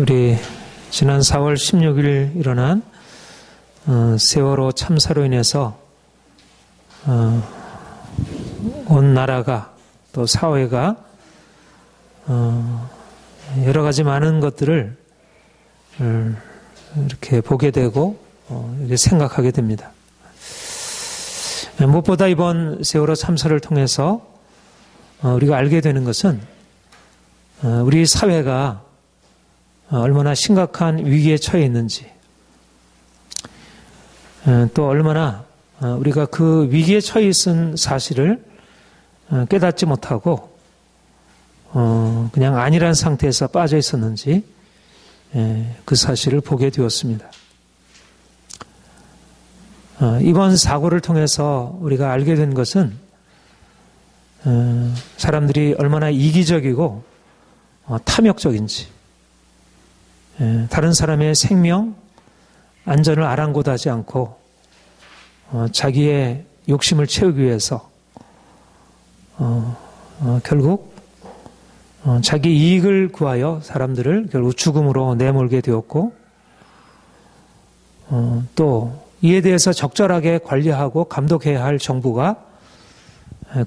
우리 지난 4월 16일 일어난 세월호 참사로 인해서 온 나라가 또 사회가 여러 가지 많은 것들을 이렇게 보게 되고 이렇게 생각하게 됩니다. 무엇보다 이번 세월호 참사를 통해서 우리가 알게 되는 것은 우리 사회가 얼마나 심각한 위기에 처해 있는지, 또 얼마나 우리가 그 위기에 처해 있은 사실을 깨닫지 못하고 그냥 안일한 상태에서 빠져 있었는지 그 사실을 보게 되었습니다. 이번 사고를 통해서 우리가 알게 된 것은 사람들이 얼마나 이기적이고 탐욕적인지, 다른 사람의 생명, 안전을 아랑곳하지 않고 자기의 욕심을 채우기 위해서 결국 자기 이익을 구하여 사람들을 결국 죽음으로 내몰게 되었고, 또 이에 대해서 적절하게 관리하고 감독해야 할 정부가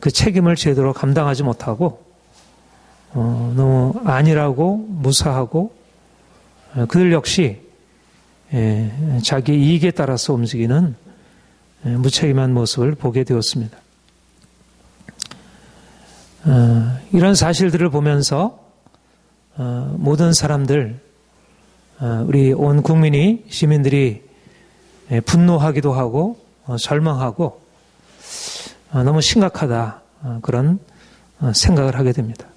그 책임을 제대로 감당하지 못하고 너무 안일하고 무사하고 그들 역시 자기 이익에 따라서 움직이는 무책임한 모습을 보게 되었습니다. 이런 사실들을 보면서 모든 사람들, 우리 온 국민이, 시민들이 분노하기도 하고 절망하고 너무 심각하다, 그런 생각을 하게 됩니다.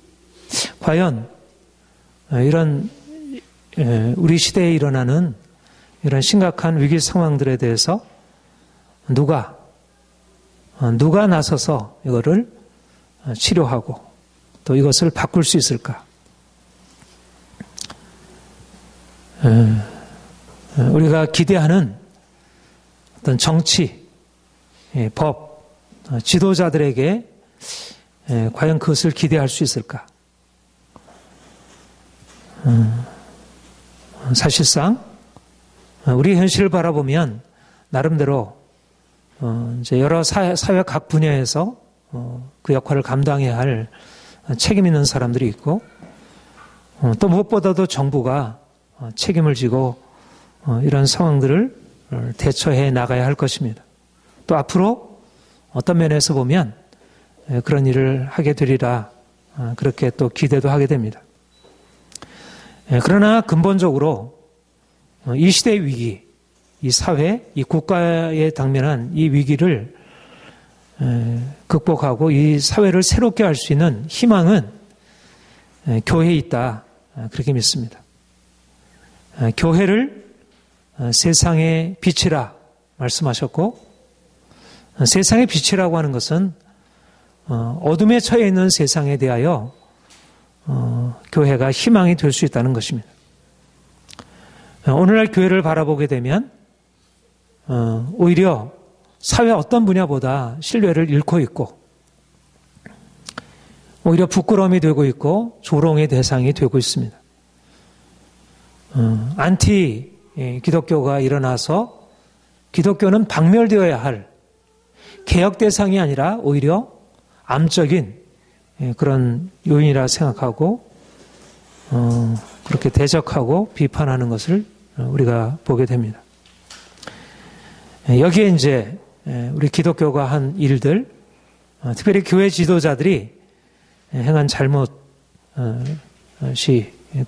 과연 이런 우리 시대에 일어나는 이런 심각한 위기 상황들에 대해서 누가 나서서 이거를 치료하고 또 이것을 바꿀 수 있을까? 우리가 기대하는 어떤 정치, 법, 지도자들에게 과연 그것을 기대할 수 있을까? 사실상 우리 현실을 바라보면 나름대로 이제 여러 사회 각 분야에서 그 역할을 감당해야 할 책임 있는 사람들이 있고, 또 무엇보다도 정부가 책임을 지고 이런 상황들을 대처해 나가야 할 것입니다. 또 앞으로 어떤 면에서 보면 그런 일을 하게 되리라, 그렇게 또 기대도 하게 됩니다. 그러나 근본적으로 이 시대의 위기, 이 사회, 이 국가에 당면한 이 위기를 극복하고 이 사회를 새롭게 할 수 있는 희망은 교회에 있다, 그렇게 믿습니다. 교회를 세상의 빛이라 말씀하셨고, 세상의 빛이라고 하는 것은 어둠에 처해 있는 세상에 대하여 교회가 희망이 될 수 있다는 것입니다. 오늘날 교회를 바라보게 되면 오히려 사회 어떤 분야보다 신뢰를 잃고 있고, 오히려 부끄러움이 되고 있고 조롱의 대상이 되고 있습니다. 안티 기독교가 일어나서 기독교는 박멸되어야 할 개혁 대상이 아니라 오히려 암적인 그런 요인이라 생각하고 그렇게 대적하고 비판하는 것을 우리가 보게 됩니다. 여기에 이제 우리 기독교가 한 일들, 특별히 교회 지도자들이 행한 잘못이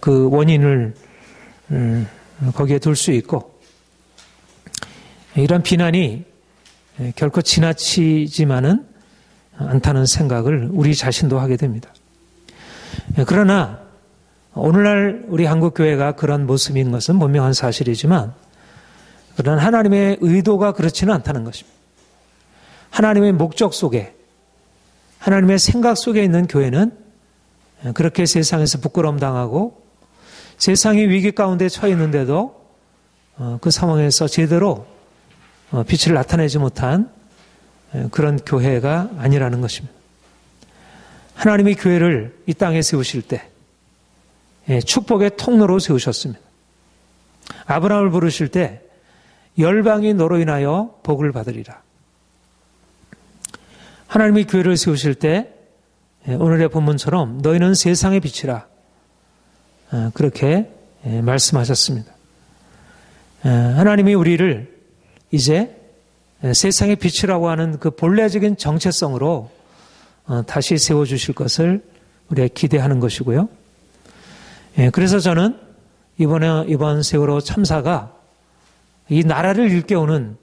그 원인을 거기에 둘 수 있고, 이런 비난이 결코 지나치지만은 않다는 생각을 우리 자신도 하게 됩니다. 그러나 오늘날 우리 한국교회가 그런 모습인 것은 분명한 사실이지만, 그러나 하나님의 의도가 그렇지는 않다는 것입니다. 하나님의 목적 속에, 하나님의 생각 속에 있는 교회는 그렇게 세상에서 부끄러움 당하고 세상이 위기 가운데 처해 있는데도 그 상황에서 제대로 빛을 나타내지 못한 그런 교회가 아니라는 것입니다. 하나님이 교회를 이 땅에 세우실 때 축복의 통로로 세우셨습니다. 아브라함을 부르실 때 열방이 너로 인하여 복을 받으리라. 하나님이 교회를 세우실 때 오늘의 본문처럼 너희는 세상의 빛이라 그렇게 말씀하셨습니다. 하나님이 우리를 이제 세상의 빛이라고 하는 그 본래적인 정체성으로 다시 세워주실 것을 우리가 기대하는 것이고요. 그래서 저는 이번 세월호 참사가 이 나라를 일깨우는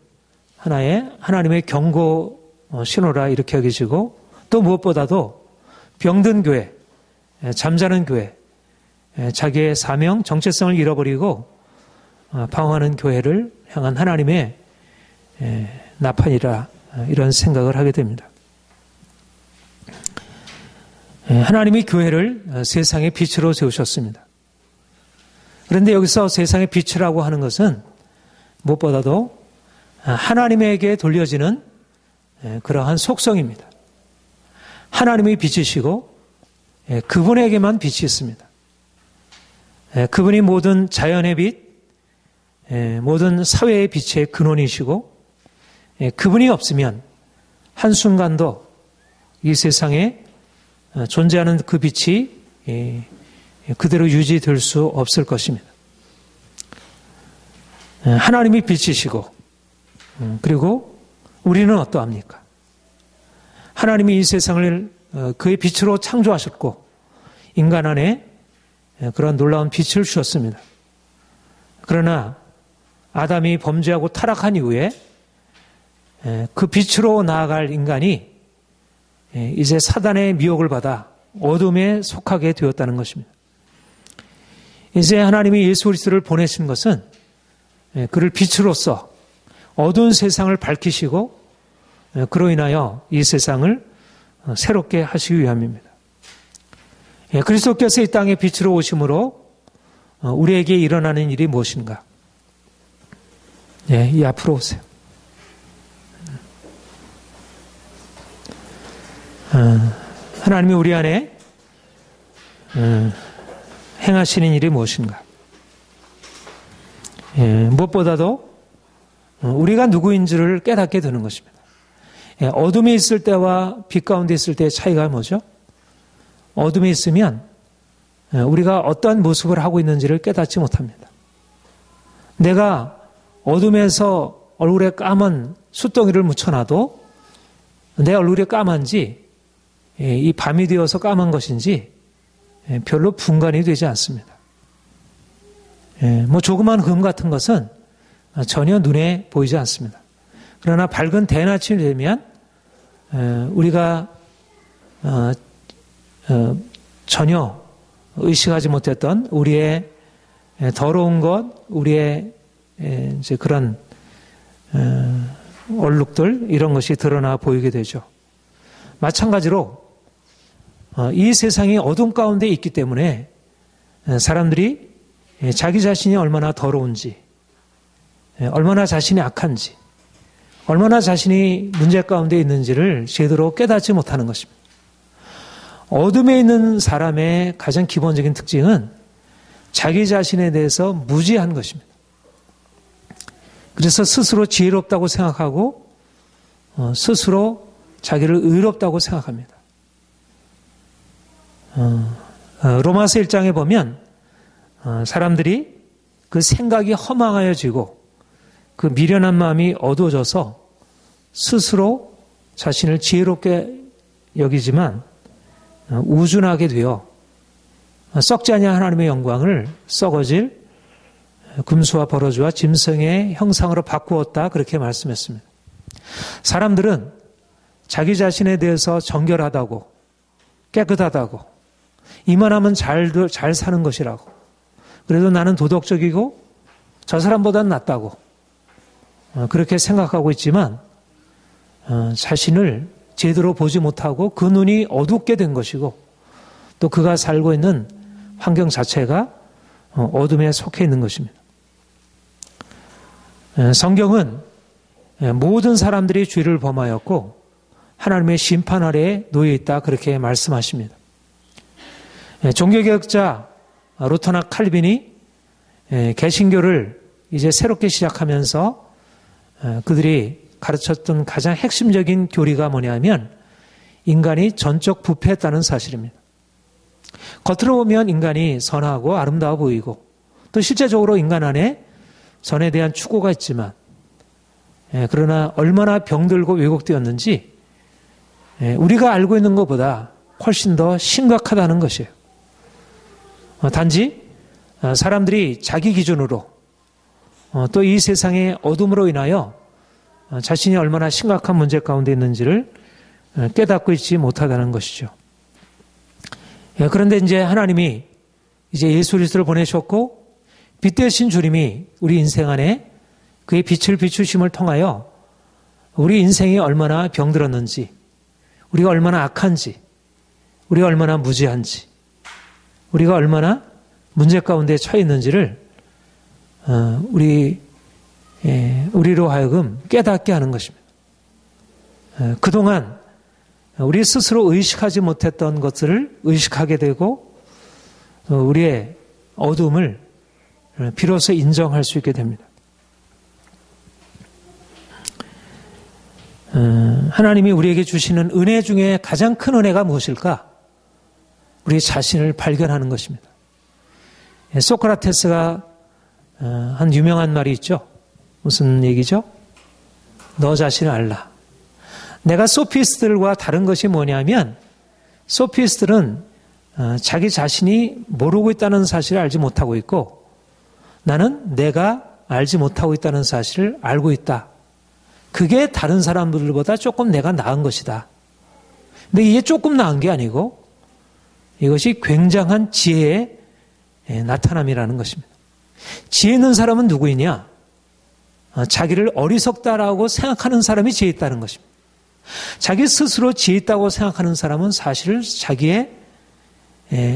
하나의 하나님의 경고 신호라 이렇게 여기시고, 또 무엇보다도 병든 교회, 잠자는 교회, 자기의 사명, 정체성을 잃어버리고 방황하는 교회를 향한 하나님의 나판이라 이런 생각을 하게 됩니다. 하나님이 교회를 세상의 빛으로 세우셨습니다. 그런데 여기서 세상의 빛이라고 하는 것은 무엇보다도 하나님에게 돌려지는 그러한 속성입니다. 하나님이 빛이시고 그분에게만 빛이 있습니다. 그분이 모든 자연의 빛, 모든 사회의 빛의 근원이시고, 그분이 없으면 한순간도 이 세상에 존재하는 그 빛이 그대로 유지될 수 없을 것입니다. 하나님이 빛이시고, 그리고 우리는 어떠합니까? 하나님이 이 세상을 그의 빛으로 창조하셨고 인간 안에 그런 놀라운 빛을 주셨습니다. 그러나 아담이 범죄하고 타락한 이후에 그 빛으로 나아갈 인간이 이제 사단의 미혹을 받아 어둠에 속하게 되었다는 것입니다. 이제 하나님이 예수 그리스도를 보내신 것은 그를 빛으로써 어두운 세상을 밝히시고 그로 인하여 이 세상을 새롭게 하시기 위함입니다. 그리스도께서 이 땅에 빛으로 오심으로 우리에게 일어나는 일이 무엇인가? 이 앞으로 오세요. 하나님이 우리 안에 행하시는 일이 무엇인가? 무엇보다도 우리가 누구인지를 깨닫게 되는 것입니다. 어둠에 있을 때와 빛 가운데 있을 때의 차이가 뭐죠? 어둠에 있으면 우리가 어떠한 모습을 하고 있는지를 깨닫지 못합니다. 내가 어둠에서 얼굴에 까만 숫덩이를 묻혀놔도 내 얼굴이 까만지 이 밤이 되어서 까만 것인지 별로 분간이 되지 않습니다. 뭐 조그만 금 같은 것은 전혀 눈에 보이지 않습니다. 그러나 밝은 대낮이 되면 우리가 전혀 의식하지 못했던 우리의 더러운 것, 우리의 이제 그런 얼룩들 이런 것이 드러나 보이게 되죠. 마찬가지로 이 세상이 어둠 가운데 있기 때문에 사람들이 자기 자신이 얼마나 더러운지, 얼마나 자신이 악한지, 얼마나 자신이 문제 가운데 있는지를 제대로 깨닫지 못하는 것입니다. 어둠에 있는 사람의 가장 기본적인 특징은 자기 자신에 대해서 무지한 것입니다. 그래서 스스로 지혜롭다고 생각하고 스스로 자기를 의롭다고 생각합니다. 로마서 1장에 보면 사람들이 그 생각이 허망하여지고 그 미련한 마음이 어두워져서 스스로 자신을 지혜롭게 여기지만 우준하게 되어 썩지 아니한 하나님의 영광을 썩어질 금수와 버러지와 짐승의 형상으로 바꾸었다 그렇게 말씀했습니다. 사람들은 자기 자신에 대해서 정결하다고 깨끗하다고 이만하면 잘 사는 것이라고 그래도 나는 도덕적이고 저 사람보다는 낫다고 그렇게 생각하고 있지만 자신을 제대로 보지 못하고 그 눈이 어둡게 된 것이고 또 그가 살고 있는 환경 자체가 어둠에 속해 있는 것입니다. 성경은 모든 사람들이 죄를 범하였고 하나님의 심판 아래에 놓여 있다 그렇게 말씀하십니다. 종교개혁자 루터나 칼빈이 개신교를 이제 새롭게 시작하면서 그들이 가르쳤던 가장 핵심적인 교리가 뭐냐면 인간이 전적 부패했다는 사실입니다. 겉으로 보면 인간이 선하고 아름다워 보이고 또 실제적으로 인간 안에 선에 대한 추구가 있지만 그러나 얼마나 병들고 왜곡되었는지 우리가 알고 있는 것보다 훨씬 더 심각하다는 것이에요. 단지 사람들이 자기 기준으로 또 이 세상의 어둠으로 인하여 자신이 얼마나 심각한 문제 가운데 있는지를 깨닫고 있지 못하다는 것이죠. 그런데 이제 하나님이 이제 예수 그리스도를 보내셨고 빛 되신 주님이 우리 인생 안에 그의 빛을 비추심을 통하여 우리 인생이 얼마나 병들었는지, 우리가 얼마나 악한지, 우리가 얼마나 무지한지, 우리가 얼마나 문제 가운데 처해 있는지를 우리로 하여금 깨닫게 하는 것입니다. 그동안 우리 스스로 의식하지 못했던 것들을 의식하게 되고 우리의 어둠을 비로소 인정할 수 있게 됩니다. 하나님이 우리에게 주시는 은혜 중에 가장 큰 은혜가 무엇일까? 우리 자신을 발견하는 것입니다. 소크라테스가 한 유명한 말이 있죠. 무슨 얘기죠? 너 자신을 알라. 내가 소피스트들과 다른 것이 뭐냐면 소피스트들은 자기 자신이 모르고 있다는 사실을 알지 못하고 있고 나는 내가 알지 못하고 있다는 사실을 알고 있다. 그게 다른 사람들보다 조금 내가 나은 것이다. 근데 이게 조금 나은 게 아니고 이것이 굉장한 지혜의 나타남이라는 것입니다. 지혜 있는 사람은 누구이냐? 자기를 어리석다라고 생각하는 사람이 지혜 있다는 것입니다. 자기 스스로 지혜 있다고 생각하는 사람은 사실 자기의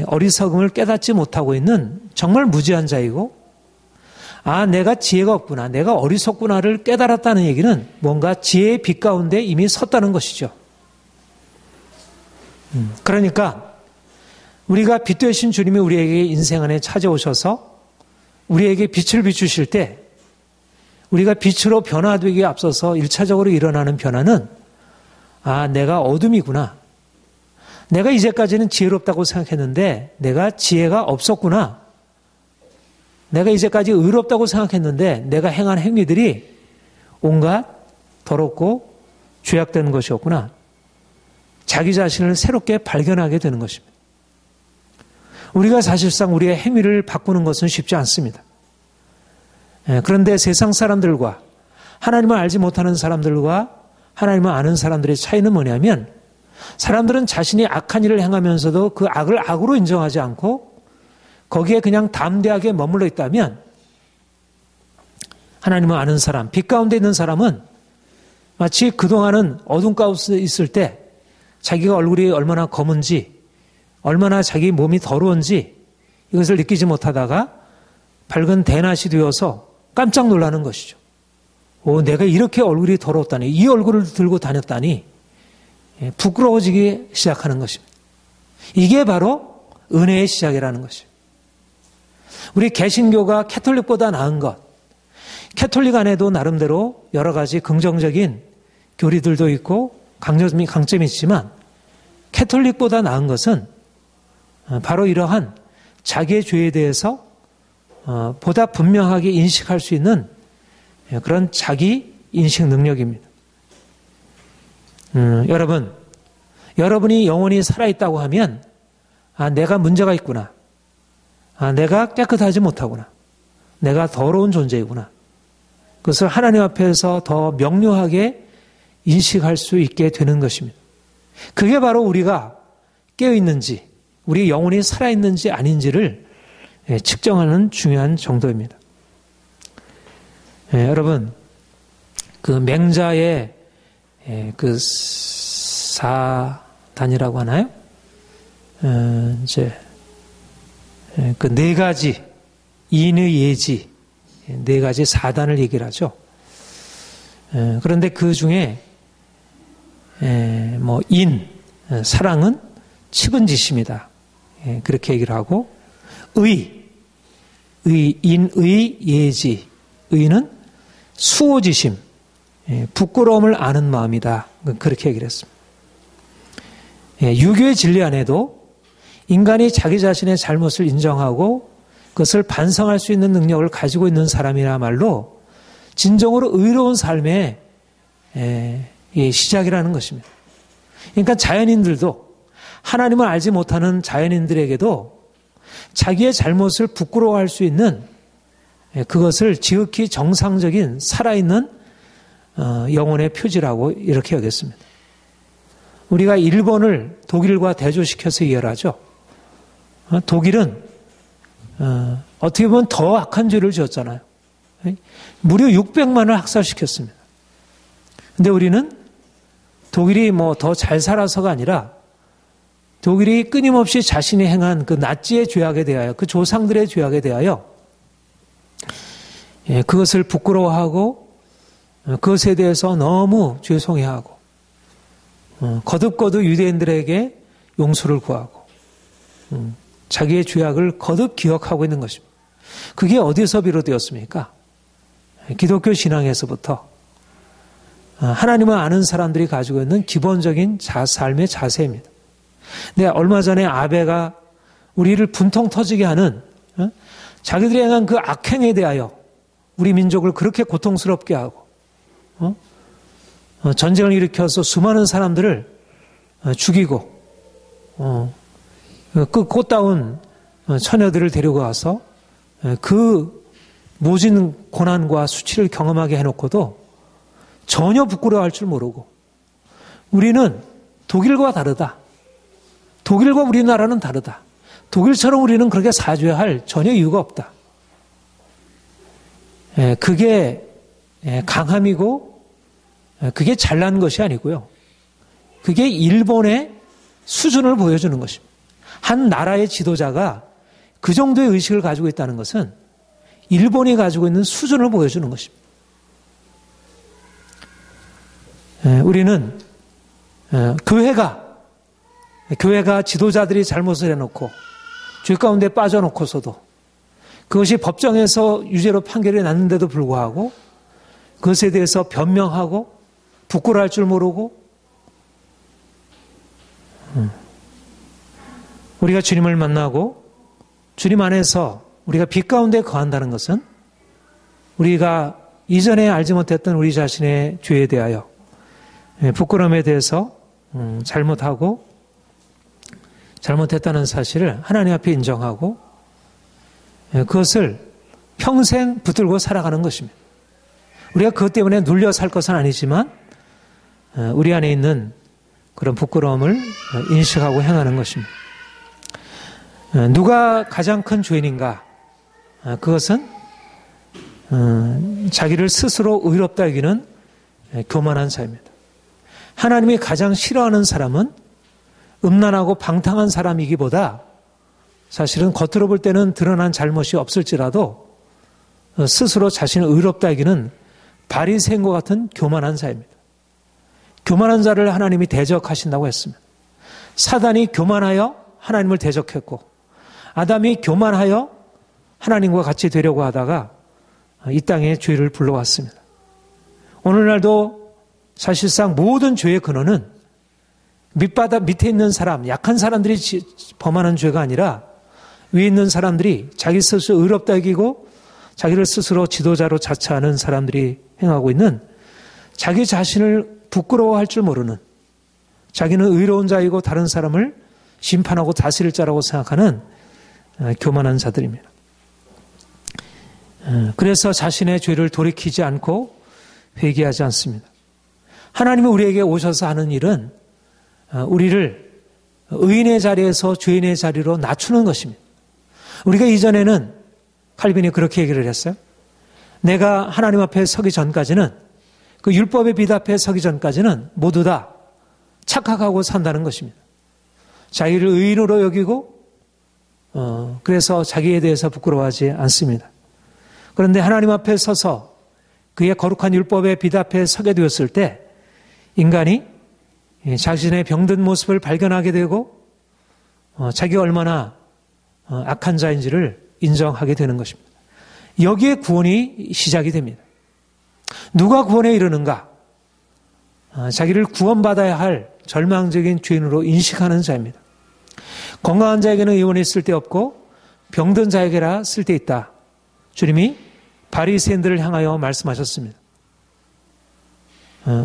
어리석음을 깨닫지 못하고 있는 정말 무지한 자이고 내가 지혜가 없구나, 내가 어리석구나를 깨달았다는 얘기는 뭔가 지혜의 빛 가운데 이미 섰다는 것이죠. 그러니까 우리가 빛 되신 주님이 우리에게 인생 안에 찾아오셔서 우리에게 빛을 비추실 때 우리가 빛으로 변화되기에 앞서서 1차적으로 일어나는 변화는 내가 어둠이구나. 내가 이제까지는 지혜롭다고 생각했는데 내가 지혜가 없었구나. 내가 이제까지 의롭다고 생각했는데 내가 행한 행위들이 온갖 더럽고 죄악된 것이었구나. 자기 자신을 새롭게 발견하게 되는 것입니다. 우리가 사실상 우리의 행위를 바꾸는 것은 쉽지 않습니다. 그런데 세상 사람들과 하나님을 알지 못하는 사람들과 하나님을 아는 사람들의 차이는 뭐냐면 사람들은 자신이 악한 일을 행하면서도 그 악을 악으로 인정하지 않고 거기에 그냥 담대하게 머물러 있다면 하나님을 아는 사람, 빛 가운데 있는 사람은 마치 그동안은 어둠 가운데 있을 때 자기가 얼굴이 얼마나 검은지 얼마나 자기 몸이 더러운지 이것을 느끼지 못하다가 밝은 대낮이 되어서 깜짝 놀라는 것이죠. 내가 이렇게 얼굴이 더러웠다니, 이 얼굴을 들고 다녔다니 부끄러워지기 시작하는 것입니다. 이게 바로 은혜의 시작이라는 것이죠. 우리 개신교가 캐톨릭보다 나은 것, 캐톨릭 안에도 나름대로 여러 가지 긍정적인 교리들도 있고 강점이 있지만 캐톨릭보다 나은 것은 바로 이러한 자기의 죄에 대해서 보다 분명하게 인식할 수 있는 그런 자기 인식 능력입니다. 여러분이 영원히 살아있다고 하면 내가 문제가 있구나. 내가 깨끗하지 못하구나. 내가 더러운 존재이구나. 그것을 하나님 앞에서 더 명료하게 인식할 수 있게 되는 것입니다. 그게 바로 우리가 깨어있는지 우리 영혼이 살아있는지 아닌지를 측정하는 중요한 정도입니다. 여러분, 그 맹자의 그 사단이라고 하나요? 이제 그 네 가지 인의 예지, 네 가지 사단을 얘기를 하죠. 그런데 그 중에 사랑은 측은지심이다. 그렇게 얘기를 하고 인의 예지. 의는 수호지심, 부끄러움을 아는 마음이다. 그렇게 얘기를 했습니다. 유교의 진리 안에도 인간이 자기 자신의 잘못을 인정하고 그것을 반성할 수 있는 능력을 가지고 있는 사람이야말로 진정으로 의로운 삶의 시작이라는 것입니다. 그러니까 자연인들도, 하나님을 알지 못하는 자연인들에게도 자기의 잘못을 부끄러워할 수 있는, 그것을 지극히 정상적인 살아있는 영혼의 표지라고 이렇게 여겼습니다. 우리가 일본을 독일과 대조시켜서 이해하죠. 독일은 어떻게 보면 더 악한 죄를 지었잖아요. 무려 600만을 학살시켰습니다. 근데 우리는 독일이 뭐 더 잘 살아서가 아니라 독일이 끊임없이 자신이 행한 그 나치의 죄악에 대하여, 그 조상들의 죄악에 대하여 그것을 부끄러워하고 그것에 대해서 너무 죄송해하고 거듭거듭 유대인들에게 용서를 구하고 자기의 죄악을 거듭 기억하고 있는 것입니다. 그게 어디서 비롯되었습니까? 기독교 신앙에서부터 하나님을 아는 사람들이 가지고 있는 기본적인 삶의 자세입니다. 근데 얼마 전에 아베가 우리를 분통 터지게 하는 자기들이 행한 그 악행에 대하여 우리 민족을 그렇게 고통스럽게 하고 전쟁을 일으켜서 수많은 사람들을 죽이고 그 꽃다운 처녀들을 데리고 와서 그 모진 고난과 수치를 경험하게 해놓고도 전혀 부끄러워할 줄 모르고, 우리는 독일과 다르다. 독일과 우리나라는 다르다. 독일처럼 우리는 그렇게 사죄할 전혀 이유가 없다. 그게 강함이고 그게 잘난 것이 아니고요. 그게 일본의 수준을 보여주는 것입니다. 한 나라의 지도자가 그 정도의 의식을 가지고 있다는 것은 일본이 가지고 있는 수준을 보여주는 것입니다. 우리는 교회가 지도자들이 잘못을 해놓고 죄 가운데 빠져놓고서도 그것이 법정에서 유죄로 판결이 났는데도 불구하고 그것에 대해서 변명하고 부끄러워할 줄 모르고, 우리가 주님을 만나고 주님 안에서 우리가 빛 가운데 거한다는 것은 우리가 이전에 알지 못했던 우리 자신의 죄에 대하여, 부끄러움에 대해서 잘못하고 잘못했다는 사실을 하나님 앞에 인정하고 그것을 평생 붙들고 살아가는 것입니다. 우리가 그것 때문에 눌려 살 것은 아니지만 우리 안에 있는 그런 부끄러움을 인식하고 행하는 것입니다. 누가 가장 큰 죄인인가? 그것은 자기를 스스로 의롭다 여기는 교만한 자입니다. 하나님이 가장 싫어하는 사람은 음란하고 방탕한 사람이기보다 사실은 겉으로 볼 때는 드러난 잘못이 없을지라도 스스로 자신을 의롭다 여기는 바리새인과 같은 교만한 자입니다. 교만한 자를 하나님이 대적하신다고 했습니다. 사단이 교만하여 하나님을 대적했고 아담이 교만하여 하나님과 같이 되려고 하다가 이 땅에 죄를 불러왔습니다. 오늘날도 사실상 모든 죄의 근원은 밑바닥 밑에 있는 사람, 약한 사람들이 범하는 죄가 아니라 위에 있는 사람들이 자기 스스로 의롭다 여기고 자기를 스스로 지도자로 자처하는 사람들이 행하고 있는, 자기 자신을 부끄러워할 줄 모르는, 자기는 의로운 자이고 다른 사람을 심판하고 다스릴 자라고 생각하는 교만한 자들입니다. 그래서 자신의 죄를 돌이키지 않고 회개하지 않습니다. 하나님이 우리에게 오셔서 하는 일은 우리를 의인의 자리에서 죄인의 자리로 낮추는 것입니다. 우리가 이전에는 칼빈이 그렇게 얘기를 했어요. 내가 하나님 앞에 서기 전까지는, 그 율법의 빛 앞에 서기 전까지는 모두 다 착각하고 산다는 것입니다. 자기를 의인으로 여기고 그래서 자기에 대해서 부끄러워하지 않습니다. 그런데 하나님 앞에 서서 그의 거룩한 율법의 빛 앞에 서게 되었을 때 인간이 자신의 병든 모습을 발견하게 되고 자기가 얼마나 악한 자인지를 인정하게 되는 것입니다. 여기에 구원이 시작이 됩니다. 누가 구원에 이르는가? 자기를 구원받아야 할 절망적인 죄인으로 인식하는 자입니다. 건강한 자에게는 의원이 쓸데없고 병든 자에게라 쓸데있다. 주님이 바리새인들을 향하여 말씀하셨습니다.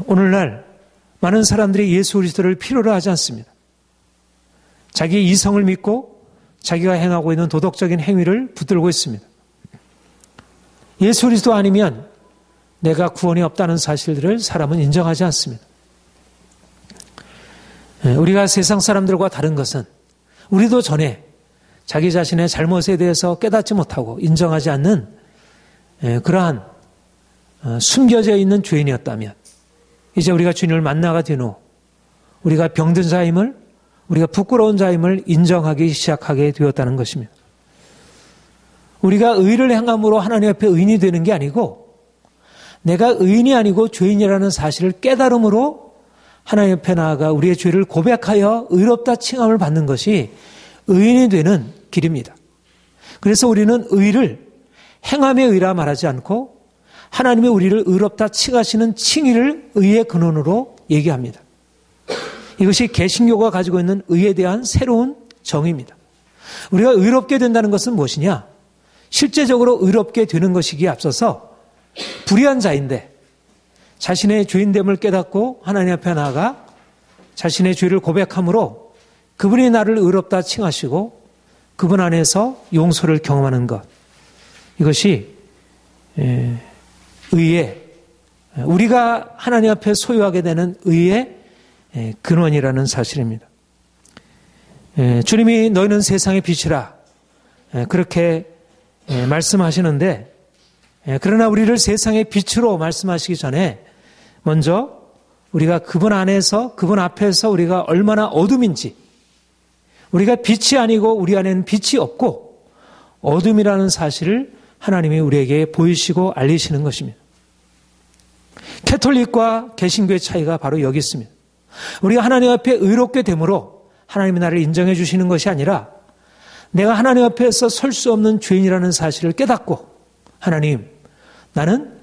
오늘날 많은 사람들이 예수 그리스도를 필요로 하지 않습니다. 자기의 이성을 믿고 자기가 행하고 있는 도덕적인 행위를 붙들고 있습니다. 예수 그리스도 아니면 내가 구원이 없다는 사실들을 사람은 인정하지 않습니다. 우리가 세상 사람들과 다른 것은 우리도 전에 자기 자신의 잘못에 대해서 깨닫지 못하고 인정하지 않는 그러한 숨겨져 있는 죄인이었다면 이제 우리가 주님을 만나가 된 후 우리가 병든 자임을, 우리가 부끄러운 자임을 인정하기 시작하게 되었다는 것입니다. 우리가 의를 행함으로 하나님 앞에 의인이 되는 게 아니고 내가 의인이 아니고 죄인이라는 사실을 깨달음으로 하나님 앞에 나아가 우리의 죄를 고백하여 의롭다 칭함을 받는 것이 의인이 되는 길입니다. 그래서 우리는 의를 행함의 의라 말하지 않고 하나님의 우리를 의롭다 칭하시는 칭의를 의의 근원으로 얘기합니다. 이것이 개신교가 가지고 있는 의에 대한 새로운 정의입니다. 우리가 의롭게 된다는 것은 무엇이냐? 실제적으로 의롭게 되는 것이기에 앞서서 불의한 자인데 자신의 죄인됨을 깨닫고 하나님 앞에 나아가 자신의 죄를 고백함으로 그분이 나를 의롭다 칭하시고 그분 안에서 용서를 경험하는 것. 이것이 의의, 우리가 하나님 앞에 소유하게 되는 의의 근원이라는 사실입니다. 주님이 너희는 세상의 빛이라 그렇게 말씀하시는데 그러나 우리를 세상의 빛으로 말씀하시기 전에 먼저 우리가 그분 안에서 그분 앞에서 우리가 얼마나 어둠인지 우리가 빛이 아니고 우리 안에는 빛이 없고 어둠이라는 사실을 하나님이 우리에게 보이시고 알리시는 것입니다. 캐톨릭과 개신교의 차이가 바로 여기 있습니다. 우리가 하나님 앞에 의롭게 됨으로 하나님이 나를 인정해 주시는 것이 아니라 내가 하나님 앞에서 설 수 없는 죄인이라는 사실을 깨닫고 하나님, 나는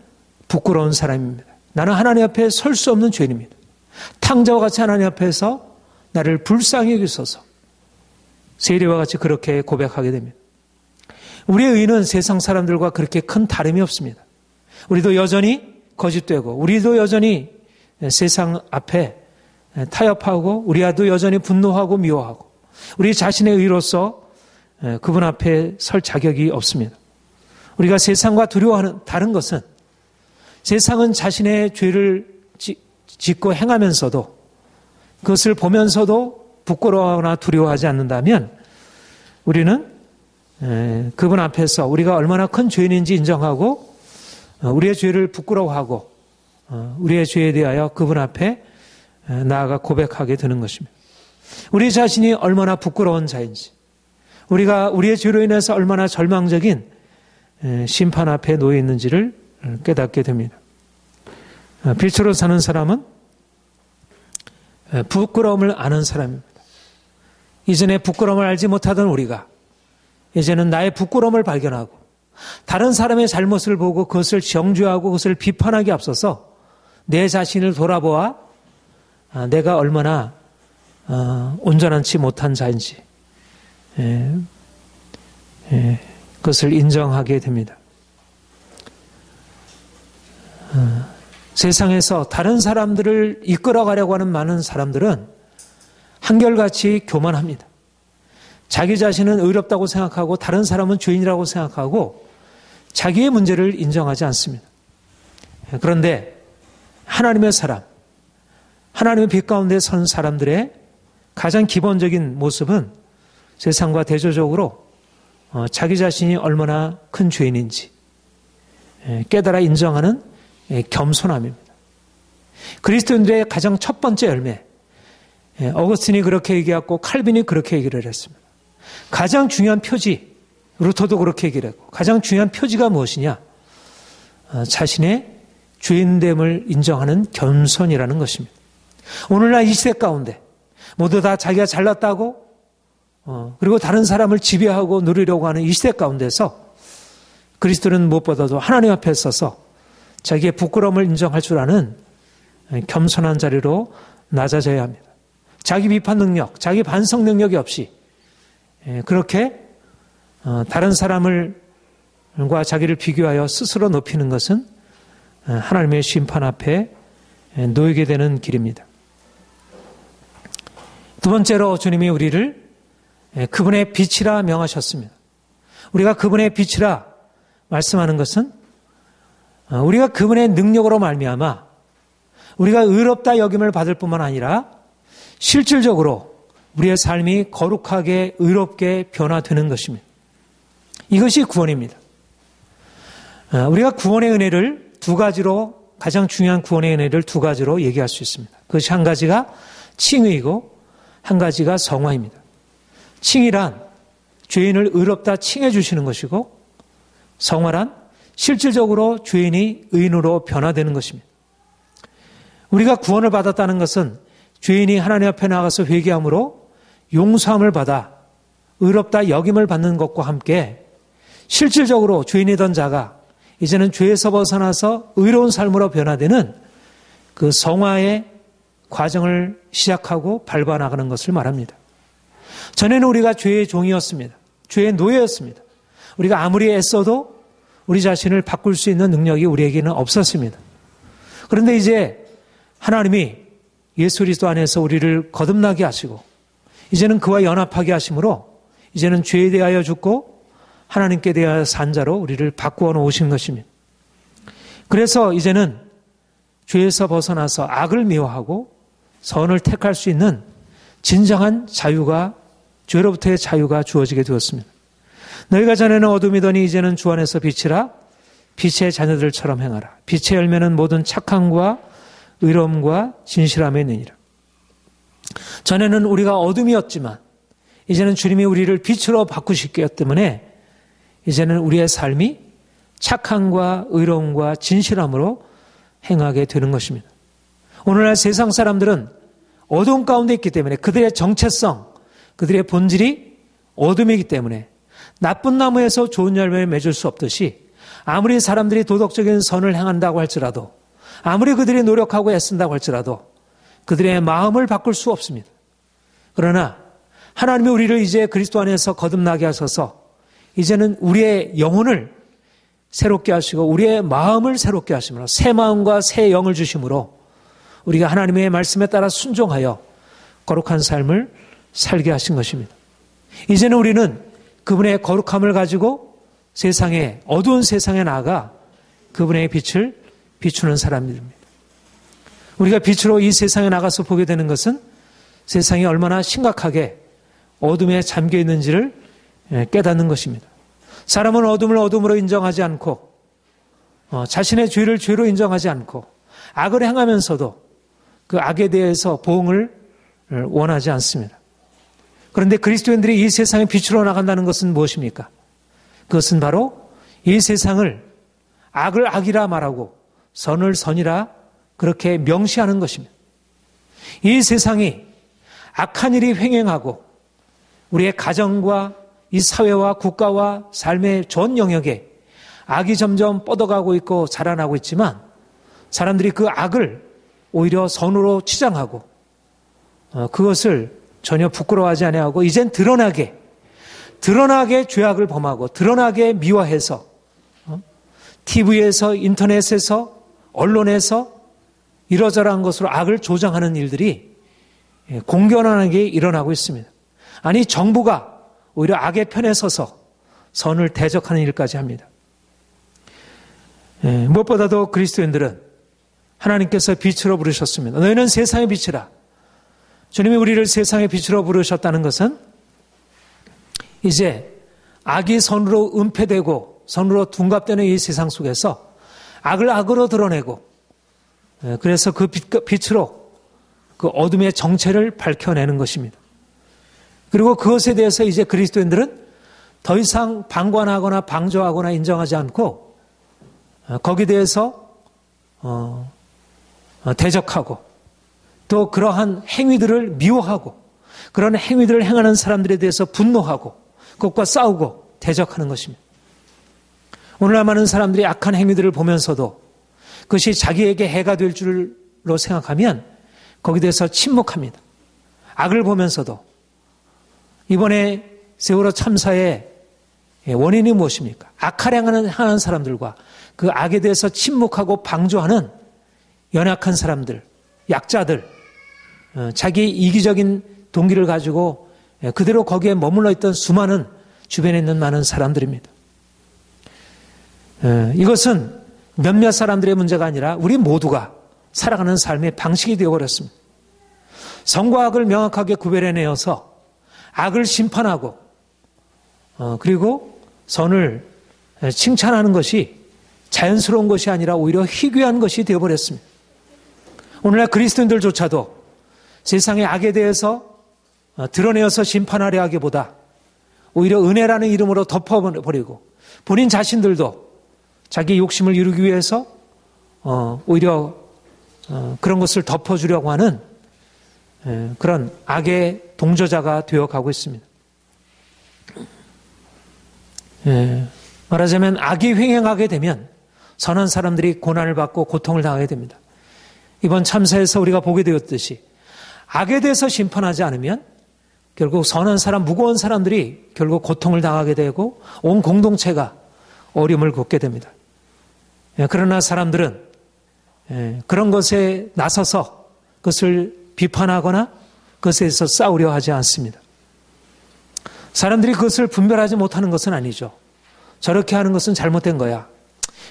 부끄러운 사람입니다. 나는 하나님 앞에 설 수 없는 죄인입니다. 탕자와 같이 하나님 앞에서 나를 불쌍히 여기소서. 세리와 같이 그렇게 고백하게 됩니다. 우리의 의는 세상 사람들과 그렇게 큰 다름이 없습니다. 우리도 여전히 거짓되고 우리도 여전히 세상 앞에 타협하고 우리도 여전히 분노하고 미워하고 우리 자신의 의로서 그분 앞에 설 자격이 없습니다. 우리가 세상과 두려워하는 다른 것은 세상은 자신의 죄를 짓고 행하면서도 그것을 보면서도 부끄러워하거나 두려워하지 않는다면 우리는 그분 앞에서 우리가 얼마나 큰 죄인인지 인정하고 우리의 죄를 부끄러워하고 우리의 죄에 대하여 그분 앞에 나아가 고백하게 되는 것입니다. 우리 자신이 얼마나 부끄러운 자인지 우리가 우리의 죄로 인해서 얼마나 절망적인 심판 앞에 놓여 있는지를 깨닫게 됩니다. 빛으로 사는 사람은 부끄러움을 아는 사람입니다. 이전에 부끄러움을 알지 못하던 우리가 이제는 나의 부끄러움을 발견하고 다른 사람의 잘못을 보고 그것을 정죄하고 그것을 비판하기 앞서서 내 자신을 돌아보아 내가 얼마나 온전하지 못한 자인지 그것을 인정하게 됩니다. 세상에서 다른 사람들을 이끌어가려고 하는 많은 사람들은 한결같이 교만합니다. 자기 자신은 의롭다고 생각하고 다른 사람은 죄인이라고 생각하고 자기의 문제를 인정하지 않습니다. 그런데 하나님의 사람, 하나님의 빛 가운데 선 사람들의 가장 기본적인 모습은 세상과 대조적으로 자기 자신이 얼마나 큰 죄인인지 깨달아 인정하는 겸손함입니다. 그리스도인들의 가장 첫 번째 열매, 어거스틴이 그렇게 얘기했고 칼빈이 그렇게 얘기를 했습니다. 가장 중요한 표지, 루터도 그렇게 얘기를 했고 가장 중요한 표지가 무엇이냐? 자신의 죄인됨을 인정하는 겸손이라는 것입니다. 오늘날 이 시대 가운데 모두 다 자기가 잘났다고 그리고 다른 사람을 지배하고 누리려고 하는 이 시대 가운데서 그리스도는 무엇보다도 하나님 앞에 서서 자기의 부끄러움을 인정할 줄 아는 겸손한 자리로 낮아져야 합니다. 자기 비판 능력, 자기 반성 능력이 없이 그렇게 다른 사람과 자기를 비교하여 스스로 높이는 것은 하나님의 심판 앞에 놓이게 되는 길입니다. 두 번째로 주님이 우리를 그분의 빛이라 명하셨습니다. 우리가 그분의 빛이라 말씀하는 것은 우리가 그분의 능력으로 말미암아 우리가 의롭다 여김을 받을 뿐만 아니라 실질적으로 우리의 삶이 거룩하게 의롭게 변화되는 것입니다. 이것이 구원입니다. 우리가 구원의 은혜를 두 가지로, 가장 중요한 구원의 은혜를 두 가지로 얘기할 수 있습니다. 그것이 한 가지가 칭의이고 한 가지가 성화입니다. 칭의란 죄인을 의롭다 칭해 주시는 것이고, 성화란 실질적으로 죄인이 의인으로 변화되는 것입니다. 우리가 구원을 받았다는 것은 죄인이 하나님 앞에 나가서 회개함으로 용서함을 받아 의롭다 여김을 받는 것과 함께 실질적으로 죄인이던 자가 이제는 죄에서 벗어나서 의로운 삶으로 변화되는 그 성화의 과정을 시작하고 밟아나가는 것을 말합니다. 전에는 우리가 죄의 종이었습니다. 죄의 노예였습니다. 우리가 아무리 애써도 우리 자신을 바꿀 수 있는 능력이 우리에게는 없었습니다. 그런데 이제 하나님이 예수 그리스도 안에서 우리를 거듭나게 하시고 이제는 그와 연합하게 하심으로 이제는 죄에 대하여 죽고 하나님께 대하여 산 자로 우리를 바꾸어 놓으신 것입니다. 그래서 이제는 죄에서 벗어나서 악을 미워하고 선을 택할 수 있는 진정한 자유가, 죄로부터의 자유가 주어지게 되었습니다. 너희가 전에는 어둠이더니 이제는 주 안에서 빛이라. 빛의 자녀들처럼 행하라. 빛의 열매는 모든 착함과 의로움과 진실함에 있느니라. 전에는 우리가 어둠이었지만 이제는 주님이 우리를 빛으로 바꾸시기 때문에 이제는 우리의 삶이 착함과 의로움과 진실함으로 행하게 되는 것입니다. 오늘날 세상 사람들은 어두운 가운데 있기 때문에 그들의 정체성, 그들의 본질이 어둠이기 때문에 나쁜 나무에서 좋은 열매를 맺을 수 없듯이 아무리 사람들이 도덕적인 선을 행한다고 할지라도 아무리 그들이 노력하고 애쓴다고 할지라도 그들의 마음을 바꿀 수 없습니다. 그러나 하나님이 우리를 이제 그리스도 안에서 거듭나게 하셔서 이제는 우리의 영혼을 새롭게 하시고 우리의 마음을 새롭게 하심으로 새 마음과 새 영을 주심으로 우리가 하나님의 말씀에 따라 순종하여 거룩한 삶을 살게 하신 것입니다. 이제는 우리는 그분의 거룩함을 가지고 세상에, 어두운 세상에 나아가 그분의 빛을 비추는 사람들입니다. 우리가 빛으로 이 세상에 나가서 보게 되는 것은 세상이 얼마나 심각하게 어둠에 잠겨 있는지를 깨닫는 것입니다. 사람은 어둠을 어둠으로 인정하지 않고 자신의 죄를 죄로 인정하지 않고 악을 행하면서도 그 악에 대해서 보응을 원하지 않습니다. 그런데 그리스도인들이 이 세상에 빛으로 나간다는 것은 무엇입니까? 그것은 바로 이 세상을 악을 악이라 말하고 선을 선이라 그렇게 명시하는 것입니다. 이 세상이 악한 일이 횡행하고 우리의 가정과 이 사회와 국가와 삶의 전 영역에 악이 점점 뻗어가고 있고 자라나고 있지만 사람들이 그 악을 오히려 선으로 치장하고 그것을 전혀 부끄러워하지 아니하고 이젠 드러나게 죄악을 범하고 드러나게 미화해서 TV에서 인터넷에서 언론에서 이러저러한 것으로 악을 조장하는 일들이 공견하게 일어나고 있습니다. 아니 정부가 오히려 악의 편에 서서 선을 대적하는 일까지 합니다. 무엇보다도 그리스도인들은 하나님께서 빛으로 부르셨습니다. 너희는 세상의 빛이라. 주님이 우리를 세상의 빛으로 부르셨다는 것은 이제 악이 선으로 은폐되고 선으로 둔갑되는 이 세상 속에서 악을 악으로 드러내고 그래서 그 빛으로 그 어둠의 정체를 밝혀내는 것입니다. 그리고 그것에 대해서 이제 그리스도인들은 더 이상 방관하거나 방조하거나 인정하지 않고 거기에 대해서 대적하고 또 그러한 행위들을 미워하고 그런 행위들을 행하는 사람들에 대해서 분노하고 그것과 싸우고 대적하는 것입니다. 오늘날 많은 사람들이 악한 행위들을 보면서도 그것이 자기에게 해가 될 줄로 생각하면 거기에 대해서 침묵합니다. 악을 보면서도 이번에 세월호 참사의 원인이 무엇입니까? 악한 행위를 하는 사람들과 그 악에 대해서 침묵하고 방조하는 연약한 사람들, 약자들, 자기 이기적인 동기를 가지고 그대로 거기에 머물러 있던 수많은 주변에 있는 많은 사람들입니다. 이것은 몇몇 사람들의 문제가 아니라 우리 모두가 살아가는 삶의 방식이 되어버렸습니다. 선과 악을 명확하게 구별해내어서 악을 심판하고 그리고 선을 칭찬하는 것이 자연스러운 것이 아니라 오히려 희귀한 것이 되어버렸습니다. 오늘날 그리스도인들조차도 세상의 악에 대해서 드러내어서 심판하려 하기보다 오히려 은혜라는 이름으로 덮어버리고 본인 자신들도 자기 욕심을 이루기 위해서 오히려 그런 것을 덮어주려고 하는 그런 악의 동조자가 되어가고 있습니다. 말하자면 악이 횡행하게 되면 선한 사람들이 고난을 받고 고통을 당하게 됩니다. 이번 참사에서 우리가 보게 되었듯이 악에 대해서 심판하지 않으면 결국 선한 사람, 무고한 사람들이 결국 고통을 당하게 되고 온 공동체가 어려움을 겪게 됩니다. 그러나 사람들은 그런 것에 나서서 그것을 비판하거나 그것에 대해서 싸우려 하지 않습니다. 사람들이 그것을 분별하지 못하는 것은 아니죠. 저렇게 하는 것은 잘못된 거야.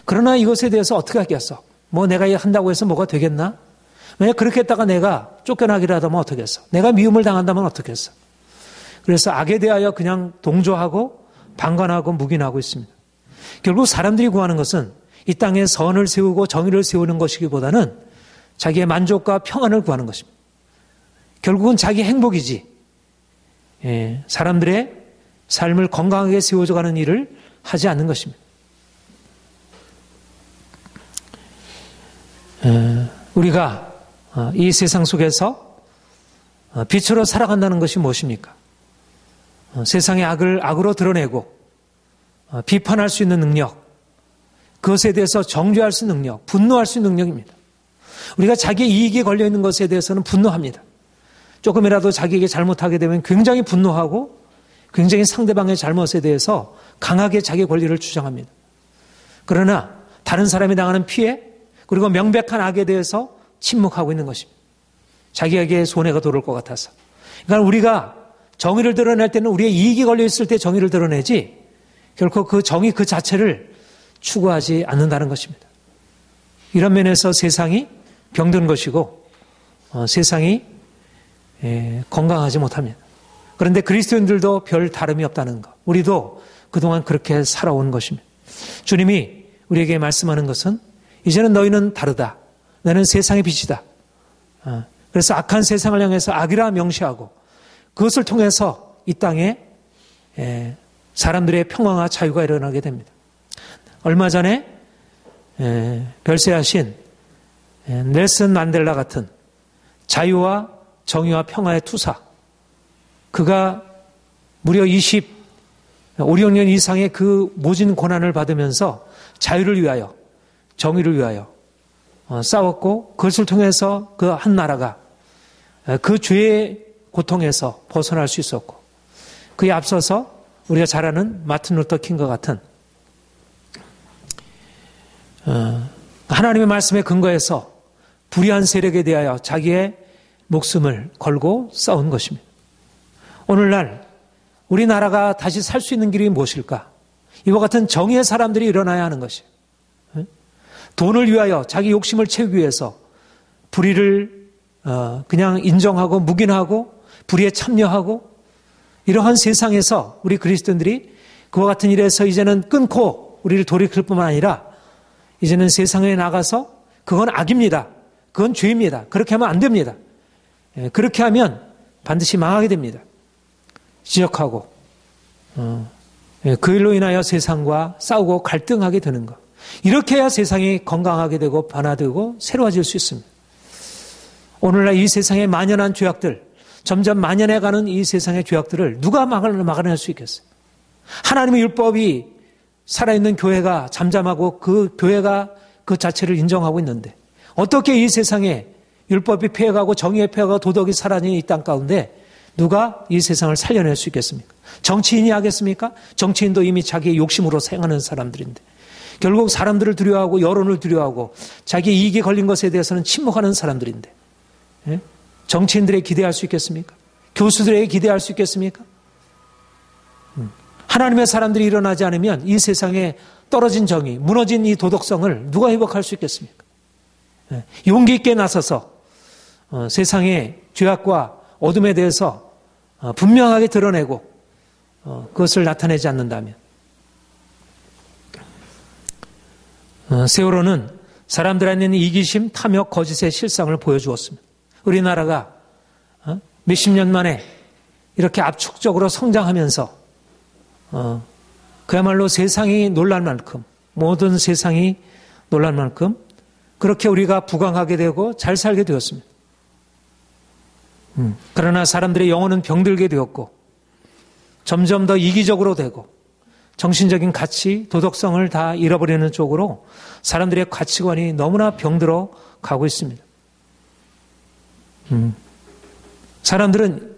그러나 이것에 대해서 어떻게 하겠어? 뭐 내가 한다고 해서 뭐가 되겠나? 만약 그렇게 했다가 내가 쫓겨나기라도 하면 어떻겠어? 내가 미움을 당한다면 어떻겠어? 그래서 악에 대하여 그냥 동조하고 방관하고 묵인하고 있습니다. 결국 사람들이 구하는 것은 이 땅에 선을 세우고 정의를 세우는 것이기보다는 자기의 만족과 평안을 구하는 것입니다. 결국은 자기 행복이지 사람들의 삶을 건강하게 세워져가는 일을 하지 않는 것입니다. 우리가 이 세상 속에서 빛으로 살아간다는 것이 무엇입니까? 세상의 악을 악으로 드러내고 비판할 수 있는 능력, 그것에 대해서 정죄할 수 있는 능력, 분노할 수 있는 능력입니다. 우리가 자기의 이익에 걸려있는 것에 대해서는 분노합니다. 조금이라도 자기에게 잘못하게 되면 굉장히 분노하고 굉장히 상대방의 잘못에 대해서 강하게 자기 권리를 주장합니다. 그러나 다른 사람이 당하는 피해 그리고 명백한 악에 대해서 침묵하고 있는 것입니다. 자기에게 손해가 돌을 것 같아서. 그러니까 우리가 정의를 드러낼 때는 우리의 이익이 걸려있을 때 정의를 드러내지 결코 그 정의 그 자체를 추구하지 않는다는 것입니다. 이런 면에서 세상이 병든 것이고 세상이 건강하지 못합니다. 그런데 그리스도인들도 별 다름이 없다는 것. 우리도 그동안 그렇게 살아온 것입니다. 주님이 우리에게 말씀하는 것은 이제는 너희는 다르다. 너는 세상의 빛이다. 그래서 악한 세상을 향해서 악이라 명시하고 그것을 통해서 이 땅에 사람들의 평화와 자유가 일어나게 됩니다. 얼마 전에 별세하신 넬슨 만델라 같은 자유와 정의와 평화의 투사, 그가 무려 25년 이상의 그 모진 고난을 받으면서 자유를 위하여 정의를 위하여 싸웠고 그것을 통해서 그 한 나라가 그 죄의 고통에서 벗어날 수 있었고 그에 앞서서 우리가 잘 아는 마틴 루터 킹과 같은 하나님의 말씀에 근거해서 불의한 세력에 대하여 자기의 목숨을 걸고 싸운 것입니다. 오늘날 우리나라가 다시 살 수 있는 길이 무엇일까? 이와 같은 정의의 사람들이 일어나야 하는 것이에요. 돈을 위하여 자기 욕심을 채우기 위해서 불의를 그냥 인정하고 묵인하고 불의에 참여하고 이러한 세상에서 우리 그리스도인들이 그와 같은 일에서 이제는 끊고 우리를 돌이킬 뿐만 아니라 이제는 세상에 나가서 그건 악입니다. 그건 죄입니다. 그렇게 하면 안 됩니다. 그렇게 하면 반드시 망하게 됩니다. 지적하고 그 일로 인하여 세상과 싸우고 갈등하게 되는 것. 이렇게 해야 세상이 건강하게 되고 변화되고 새로워질 수 있습니다. 오늘날 이 세상에 만연한 죄악들, 점점 만연해가는 이 세상의 죄악들을 누가 막아낼 수 있겠어요? 하나님의 율법이 살아있는 교회가 잠잠하고 그 교회가 그 자체를 인정하고 있는데 어떻게 이 세상에 율법이 폐해가고 정의의 폐해가 도덕이 사라진 이 땅 가운데 누가 이 세상을 살려낼 수 있겠습니까? 정치인이 하겠습니까? 정치인도 이미 자기의 욕심으로 생하는 사람들인데 결국 사람들을 두려워하고 여론을 두려워하고 자기 이익이 걸린 것에 대해서는 침묵하는 사람들인데 정치인들에게 기대할 수 있겠습니까? 교수들에게 기대할 수 있겠습니까? 하나님의 사람들이 일어나지 않으면 이 세상에 떨어진 정의, 무너진 이 도덕성을 누가 회복할 수 있겠습니까? 용기 있게 나서서 세상의 죄악과 어둠에 대해서 분명하게 드러내고 그것을 나타내지 않는다면 세월호는 사람들 안에 있는 이기심, 탐욕, 거짓의 실상을 보여주었습니다. 우리나라가 몇십 년 만에 이렇게 압축적으로 성장하면서 그야말로 세상이 놀랄 만큼 모든 세상이 놀랄 만큼 그렇게 우리가 부강하게 되고 잘 살게 되었습니다. 그러나 사람들의 영혼은 병들게 되었고 점점 더 이기적으로 되고 정신적인 가치, 도덕성을 다 잃어버리는 쪽으로 사람들의 가치관이 너무나 병들어 가고 있습니다. 사람들은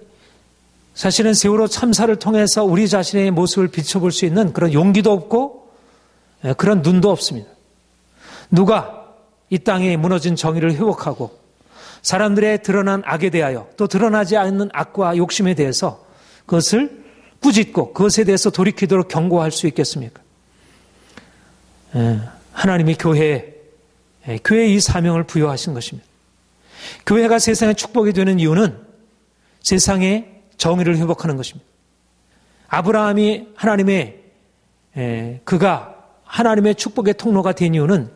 사실은 세월호 참사를 통해서 우리 자신의 모습을 비춰볼 수 있는 그런 용기도 없고 그런 눈도 없습니다. 누가 이 땅에 무너진 정의를 회복하고 사람들의 드러난 악에 대하여 또 드러나지 않는 악과 욕심에 대해서 그것을 꾸짖고 그것에 대해서 돌이키도록 경고할 수 있겠습니까? 하나님이 교회에 이 사명을 부여하신 것입니다. 교회가 세상의 축복이 되는 이유는 세상의 정의를 회복하는 것입니다. 아브라함이 그가 하나님의 축복의 통로가 된 이유는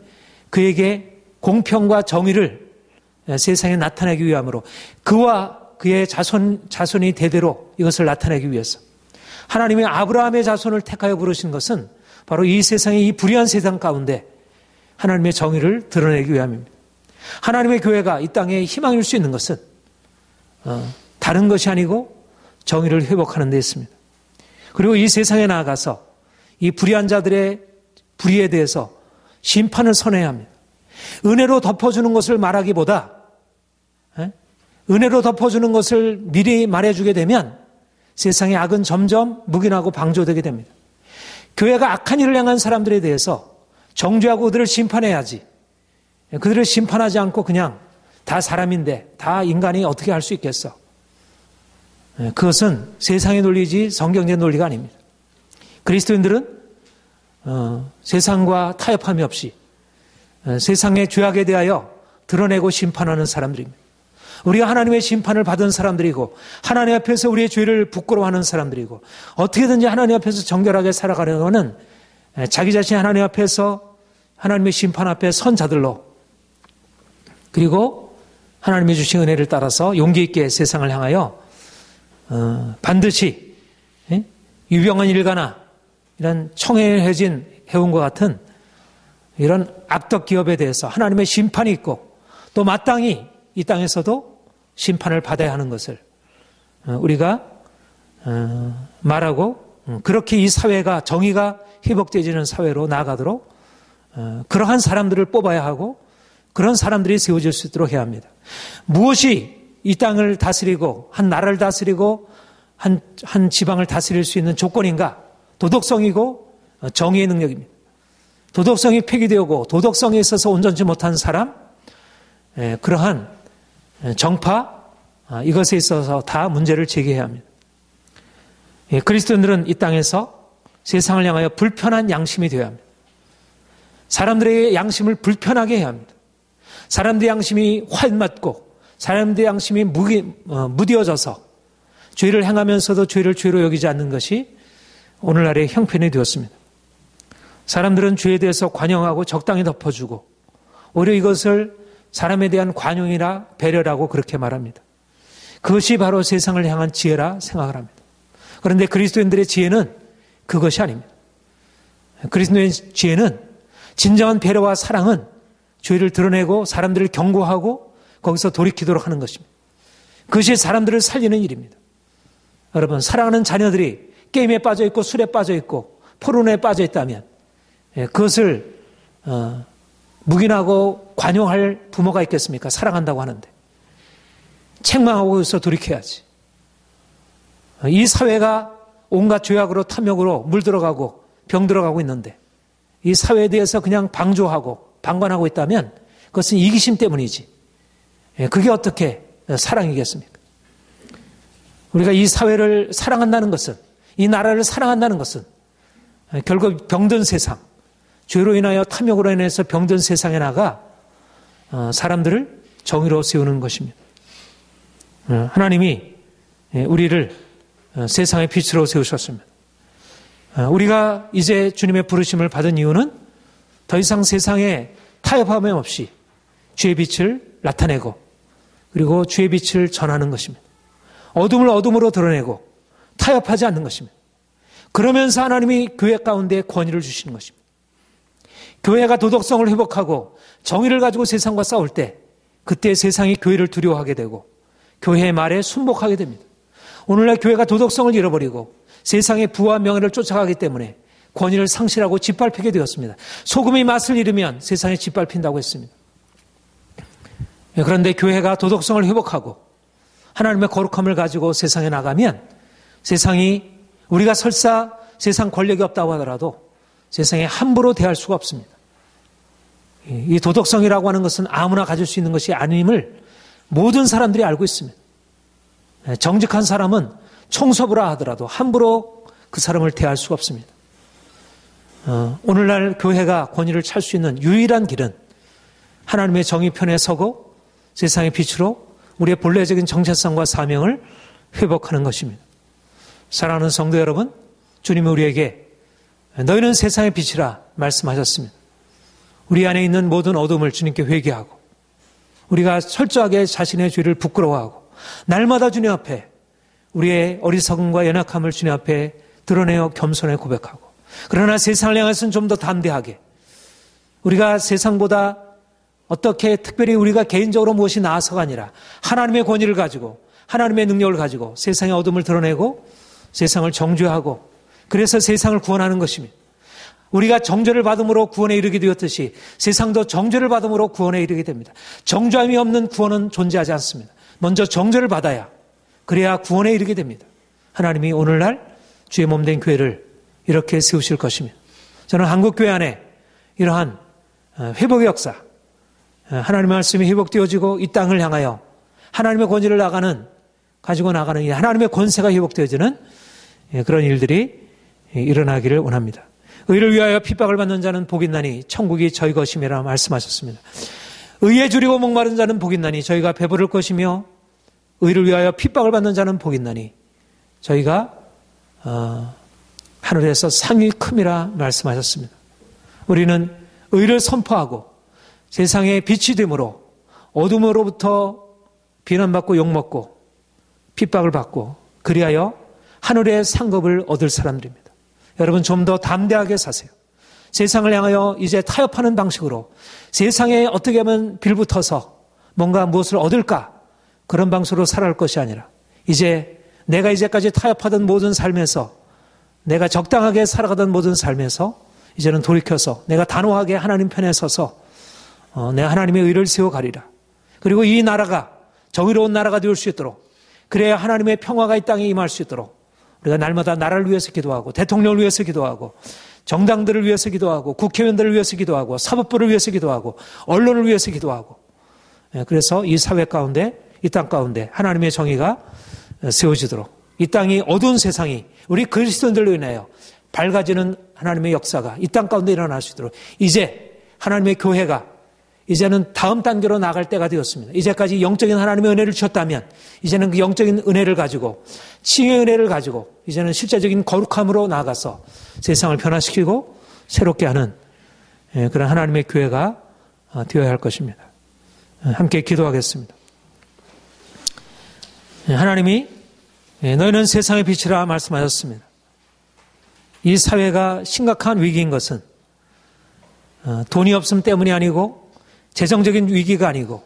그에게 공평과 정의를 세상에 나타내기 위함으로 그와 그의 자손이 대대로 이것을 나타내기 위해서 하나님의 아브라함의 자손을 택하여 부르신 것은 바로 이 세상의 이 불의한 세상 가운데 하나님의 정의를 드러내기 위함입니다. 하나님의 교회가 이 땅에 희망일 수 있는 것은 다른 것이 아니고 정의를 회복하는 데 있습니다. 그리고 이 세상에 나아가서 이 불의한 자들의 불의에 대해서 심판을 선해야 합니다. 은혜로 덮어주는 것을 말하기보다 은혜로 덮어주는 것을 미리 말해주게 되면 세상의 악은 점점 묵인하고 방조되게 됩니다. 교회가 악한 일을 행한 사람들에 대해서 정죄하고 그들을 심판해야지. 그들을 심판하지 않고 그냥 다 사람인데 다 인간이 어떻게 할 수 있겠어. 그것은 세상의 논리지 성경의 논리가 아닙니다. 그리스도인들은 세상과 타협함이 없이 세상의 죄악에 대하여 드러내고 심판하는 사람들입니다. 우리가 하나님의 심판을 받은 사람들이고 하나님 앞에서 우리의 죄를 부끄러워하는 사람들이고 어떻게든지 하나님 앞에서 정결하게 살아가려고 하는 자기 자신이 하나님 앞에서 하나님의 심판 앞에 선 자들로 그리고 하나님이 주신 은혜를 따라서 용기 있게 세상을 향하여 반드시 유병한 일가나 이런 청해해진 해운과 같은 이런 악덕 기업에 대해서 하나님의 심판이 있고 또 마땅히 이 땅에서도 심판을 받아야 하는 것을 우리가 말하고 그렇게 이 사회가 정의가 회복되지는 사회로 나아가도록 그러한 사람들을 뽑아야 하고 그런 사람들이 세워질 수 있도록 해야 합니다. 무엇이 이 땅을 다스리고 한 나라를 다스리고 한 지방을 다스릴 수 있는 조건인가? 도덕성이고 정의의 능력입니다. 도덕성이 폐기되고 도덕성에 있어서 온전치 못한 사람, 그러한 정파, 이것에 있어서 다 문제를 제기해야 합니다. 그리스도인들은 이 땅에서 세상을 향하여 불편한 양심이 되어야 합니다. 사람들의 양심을 불편하게 해야 합니다. 사람들의 양심이 활맞고 사람들의 양심이 무뎌져서 죄를 행하면서도 죄를 죄로 여기지 않는 것이 오늘날의 형편이 되었습니다. 사람들은 죄에 대해서 관용하고 적당히 덮어주고 오히려 이것을 사람에 대한 관용이나 배려라고 그렇게 말합니다. 그것이 바로 세상을 향한 지혜라 생각을 합니다. 그런데 그리스도인들의 지혜는 그것이 아닙니다. 그리스도의 지혜는 진정한 배려와 사랑은 죄를 드러내고 사람들을 경고하고 거기서 돌이키도록 하는 것입니다. 그것이 사람들을 살리는 일입니다. 여러분, 사랑하는 자녀들이 게임에 빠져 있고 술에 빠져 있고 포르노에 빠져 있다면 그것을 묵인하고 관용할 부모가 있겠습니까? 사랑한다고 하는데. 책망하고 있어 돌이켜야지. 이 사회가 온갖 죄악으로 탐욕으로 물들어가고 병들어가고 있는데 이 사회에 대해서 그냥 방조하고 방관하고 있다면 그것은 이기심 때문이지. 그게 어떻게 사랑이겠습니까? 우리가 이 사회를 사랑한다는 것은, 이 나라를 사랑한다는 것은 결국 병든 세상, 죄로 인하여 탐욕으로 인해서 병든 세상에 나가 사람들을 정의로 세우는 것입니다. 하나님이 우리를 세상의 빛으로 세우셨습니다. 우리가 이제 주님의 부르심을 받은 이유는 더 이상 세상에 타협함 없이 주의 빛을 나타내고 그리고 주의 빛을 전하는 것입니다. 어둠을 어둠으로 드러내고 타협하지 않는 것입니다. 그러면서 하나님이 교회 가운데 권위를 주시는 것입니다. 교회가 도덕성을 회복하고 정의를 가지고 세상과 싸울 때 그때 세상이 교회를 두려워하게 되고 교회의 말에 순복하게 됩니다. 오늘날 교회가 도덕성을 잃어버리고 세상의 부와 명예를 쫓아가기 때문에 권위를 상실하고 짓밟히게 되었습니다. 소금이 맛을 잃으면 세상에 짓밟힌다고 했습니다. 그런데 교회가 도덕성을 회복하고 하나님의 거룩함을 가지고 세상에 나가면 세상이 우리가 설사 세상 권력이 없다고 하더라도 세상에 함부로 대할 수가 없습니다. 이 도덕성이라고 하는 것은 아무나 가질 수 있는 것이 아님을 모든 사람들이 알고 있습니다. 정직한 사람은 총섭이라 하더라도 함부로 그 사람을 대할 수가 없습니다. 오늘날 교회가 권위를 찰 수 있는 유일한 길은 하나님의 정의 편에 서고 세상의 빛으로 우리의 본래적인 정체성과 사명을 회복하는 것입니다. 사랑하는 성도 여러분, 주님은 우리에게 너희는 세상의 빛이라 말씀하셨습니다. 우리 안에 있는 모든 어둠을 주님께 회개하고 우리가 철저하게 자신의 죄를 부끄러워하고 날마다 주님 앞에 우리의 어리석음과 연약함을 주님 앞에 드러내어 겸손에 고백하고 그러나 세상을 향해서는 좀 더 담대하게 우리가 세상보다 어떻게 특별히 우리가 개인적으로 무엇이 나아서가 아니라 하나님의 권위를 가지고 하나님의 능력을 가지고 세상의 어둠을 드러내고 세상을 정죄하고 그래서 세상을 구원하는 것입니다. 우리가 정죄를 받음으로 구원에 이르게 되었듯이 세상도 정죄를 받음으로 구원에 이르게 됩니다. 정죄함이 없는 구원은 존재하지 않습니다. 먼저 정죄를 받아야 그래야 구원에 이르게 됩니다. 하나님이 오늘날 주의 몸된 교회를 이렇게 세우실 것입니다. 저는 한국교회 안에 이러한 회복의 역사, 하나님의 말씀이 회복되어지고 이 땅을 향하여 하나님의 권위를 가지고 나가는 이 하나님의 권세가 회복되어지는 그런 일들이 일어나기를 원합니다. 의를 위하여 핍박을 받는 자는 복이 있나니 천국이 저희 것임이라 말씀하셨습니다. 의에 줄이고 목마른 자는 복이 있나니 저희가 배부를 것이며 의를 위하여 핍박을 받는 자는 복이 있나니 저희가 하늘에서 상이 큼이라 말씀하셨습니다. 우리는 의를 선포하고 세상의 빛이 되므로 어둠으로부터 비난받고 욕먹고 핍박을 받고 그리하여 하늘의 상급을 얻을 사람들입니다. 여러분 좀 더 담대하게 사세요. 세상을 향하여 이제 타협하는 방식으로 세상에 어떻게 하면 빌붙어서 뭔가 무엇을 얻을까 그런 방식으로 살아갈 것이 아니라 이제 내가 이제까지 타협하던 모든 삶에서 내가 적당하게 살아가던 모든 삶에서 이제는 돌이켜서 내가 단호하게 하나님 편에 서서 내가 하나님의 의를 세워가리라. 그리고 이 나라가 정의로운 나라가 되올 수 있도록 그래야 하나님의 평화가 이 땅에 임할 수 있도록 우리가 날마다 나라를 위해서 기도하고 대통령을 위해서 기도하고 정당들을 위해서 기도하고 국회의원들을 위해서 기도하고 사법부를 위해서 기도하고 언론을 위해서 기도하고 그래서 이 사회 가운데 이 땅 가운데 하나님의 정의가 세워지도록 이 땅이 어두운 세상이 우리 그리스도인들로 인하여 밝아지는 하나님의 역사가 이 땅 가운데 일어날 수 있도록 이제 하나님의 교회가 이제는 다음 단계로 나갈 때가 되었습니다. 이제까지 영적인 하나님의 은혜를 주셨다면 이제는 그 영적인 은혜를 가지고 칭의 은혜를 가지고 이제는 실제적인 거룩함으로 나아가서 세상을 변화시키고 새롭게 하는 그런 하나님의 교회가 되어야 할 것입니다. 함께 기도하겠습니다. 하나님이 너희는 세상의 빛이라 말씀하셨습니다. 이 사회가 심각한 위기인 것은 돈이 없음 때문이 아니고 재정적인 위기가 아니고